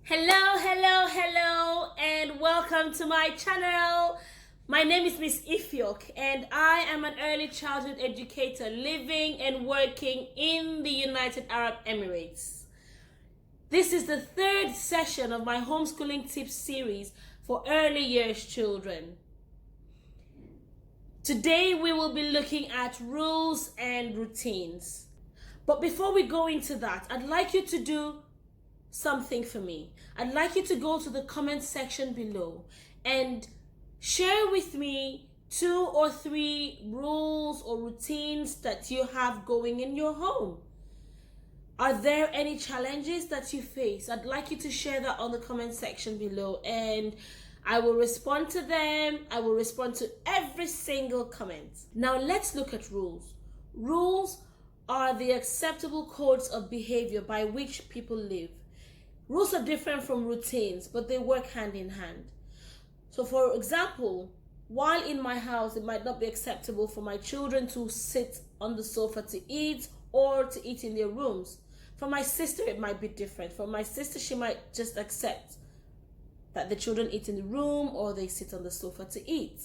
Hello, and welcome to my channel. My name is Miss Ifiok, and I am an early childhood educator living and working in the United Arab Emirates. This is the third session of my homeschooling tips series for early years children. Today we will be looking at rules and routines. But before we go into that, I'd like you to do something for me. I'd like you to go to the comment section below and share with me 2 or 3 rules or routines that you have going in your home. Are there any challenges that you face? I'd like you to share that on the comment section below, and I will respond to them. I will respond to every single comment. Now let's look at rules. Rules are the acceptable codes of behavior by which people live. Rules are different from routines, but they work hand in hand. So for example, while in my house, it might not be acceptable for my children to sit on the sofa to eat or to eat in their rooms. For my sister, it might be different. For my sister, she might just accept that the children eat in the room or they sit on the sofa to eat.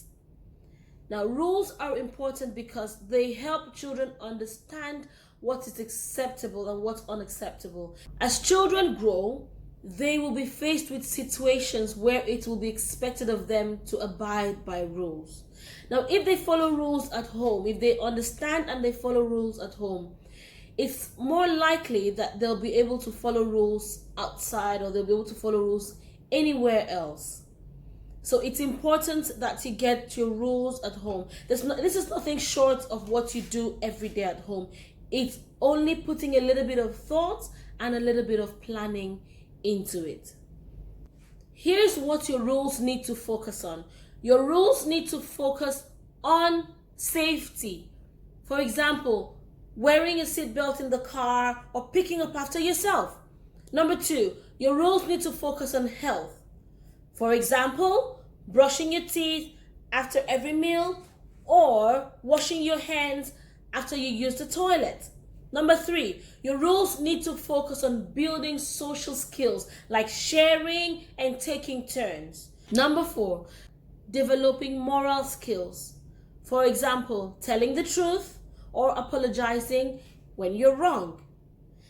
Now, rules are important because they help children understand what is acceptable and what's unacceptable. As children grow, they will be faced with situations where it will be expected of them to abide by rules. Now, if they follow rules at home, if they understand and they follow rules at home, it's more likely that they'll be able to follow rules outside, or they'll be able to follow rules anywhere else. So it's important that you get your rules at home. This is nothing short of what you do every day at home. It's only putting a little bit of thought and a little bit of planning into it. Here's what your rules need to focus on. Your rules need to focus on safety. For example, wearing a seatbelt in the car or picking up after yourself. Number 2, your rules need to focus on health. For example, brushing your teeth after every meal or washing your hands after you use the toilet. Number 3, your rules need to focus on building social skills like sharing and taking turns. Number 4, developing moral skills. For example, telling the truth or apologizing when you're wrong.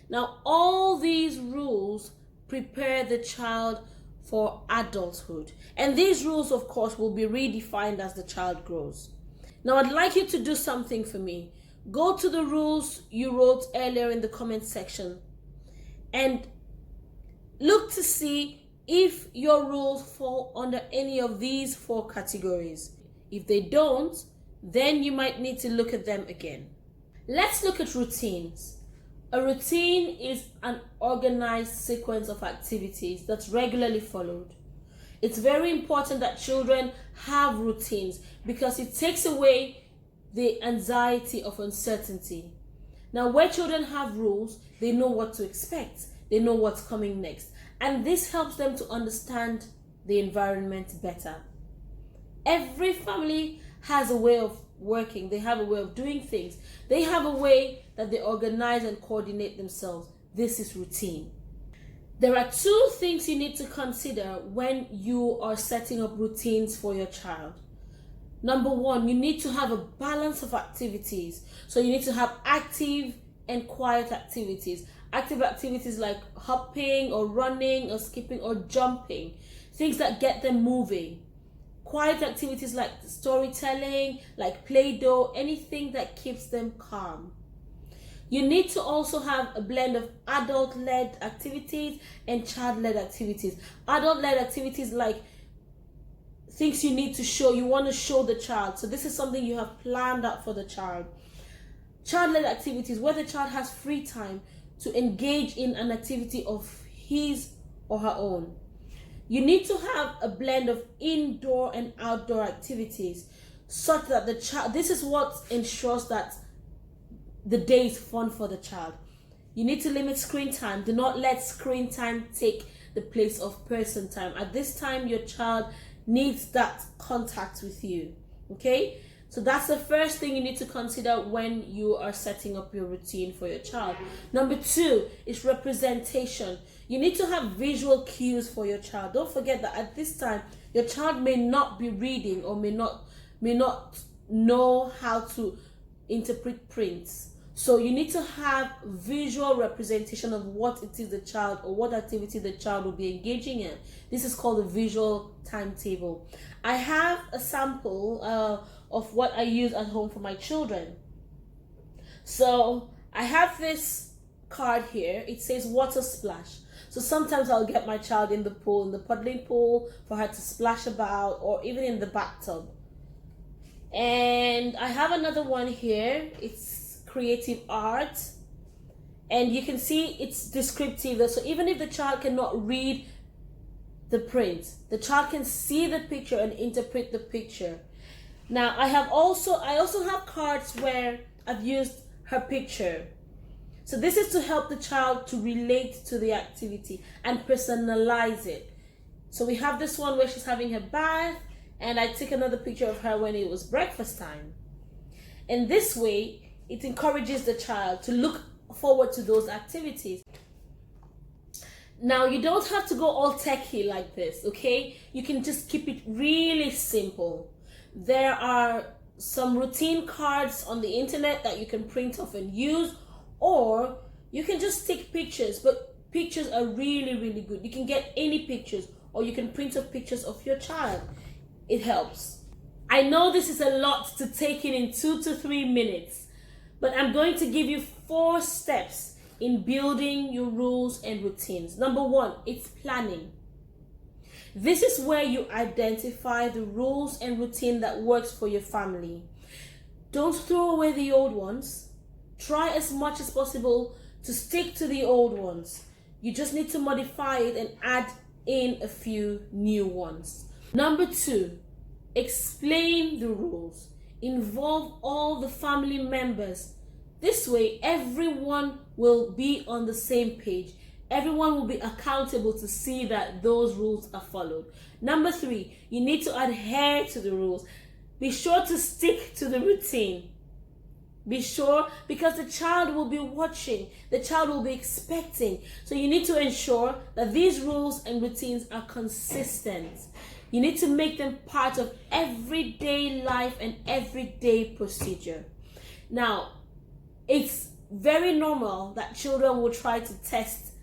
Now, all these rules prepare the child for adulthood. And these rules, of course, will be redefined as the child grows. Now, I'd like you to do something for me. Go to the rules you wrote earlier in the comment section and look to see if your rules fall under any of these 4 categories. If they don't, then you might need to look at them again. Let's look at routines. A routine is an organized sequence of activities that's regularly followed. It's very important that children have routines because it takes away the anxiety of uncertainty. Now, where children have rules, they know what to expect. They know what's coming next. And this helps them to understand the environment better. Every family has a way of working. They have a way of doing things. They have a way that they organize and coordinate themselves. This is routine. There are 2 things you need to consider when you are setting up routines for your child. Number 1, you need to have a balance of activities. So you need to have active and quiet activities. Active activities like hopping or running or skipping or jumping. Things that get them moving. Quiet activities like storytelling, like Play-Doh, anything that keeps them calm. You need to also have a blend of adult-led activities and child-led activities. Adult-led activities like things you want to show the child. So this is something you have planned out for the child. Child-led activities where the child has free time to engage in an activity of his or her own. You need to have a blend of indoor and outdoor activities such that the child, this is what ensures that the day is fun for the child. You need to limit screen time. Do not let screen time take the place of person time. At this time, your child needs that contact with you. Okay? So that's the first thing you need to consider when you are setting up your routine for your child. Number 2 is representation. You need to have visual cues for your child. Don't forget that at this time, your child may not be reading or may not know how to interpret prints. So you need to have visual representation of what it is the child or what activity the child will be engaging in. This is called a visual timetable. I have a sample of what I use at home for my children. So I have this card here. It says water splash. So sometimes I'll get my child in the pool, in the puddling pool, for her to splash about, or even in the bathtub. And I have another one here. It's creative art, and you can see it's descriptive. So even if the child cannot read the print, the child can see the picture and interpret the picture. Now I also have cards where I've used her picture. So this is to help the child to relate to the activity and personalize it. So we have this one where she's having her bath, and I took another picture of her when it was breakfast time. And this way, it encourages the child to look forward to those activities. Now, you don't have to go all techie like this, okay? You can just keep it really simple. There are some routine cards on the internet that you can print off and use, or you can just take pictures, but pictures are really, really good. You can get any pictures, or you can print off pictures of your child. It helps. I know this is a lot to take in 2 to 3 minutes, but I'm going to give you 4 steps in building your rules and routines. Number 1, it's planning. This is where you identify the rules and routine that works for your family. Don't throw away the old ones. Try as much as possible to stick to the old ones. You just need to modify it and add in a few new ones. Number 2, explain the rules. Involve all the family members. This way, everyone will be on the same page. Everyone will be accountable to see that those rules are followed. Number 3, you need to adhere to the rules. Be sure to stick to the routine. Be sure, because the child will be watching, the child will be expecting. So you need to ensure that these rules and routines are consistent. You need to make them part of everyday life and everyday procedure. Now, it's very normal that children will try to test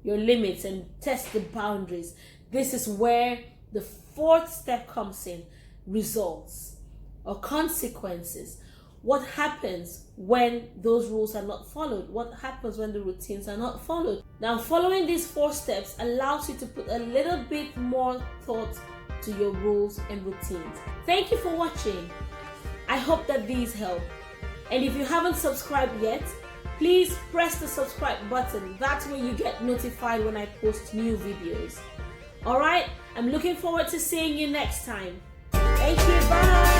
your limits and test the boundaries. This is where the 4th step comes in: results or consequences. What happens when those rules are not followed? What happens when the routines are not followed? Now, following these 4 steps allows you to put a little bit more thought to your rules and routines. Thank you for watching. I hope that these help. And if you haven't subscribed yet, please press the subscribe button. That's when you get notified when I post new videos. Alright, I'm looking forward to seeing you next time. Thank you, bye!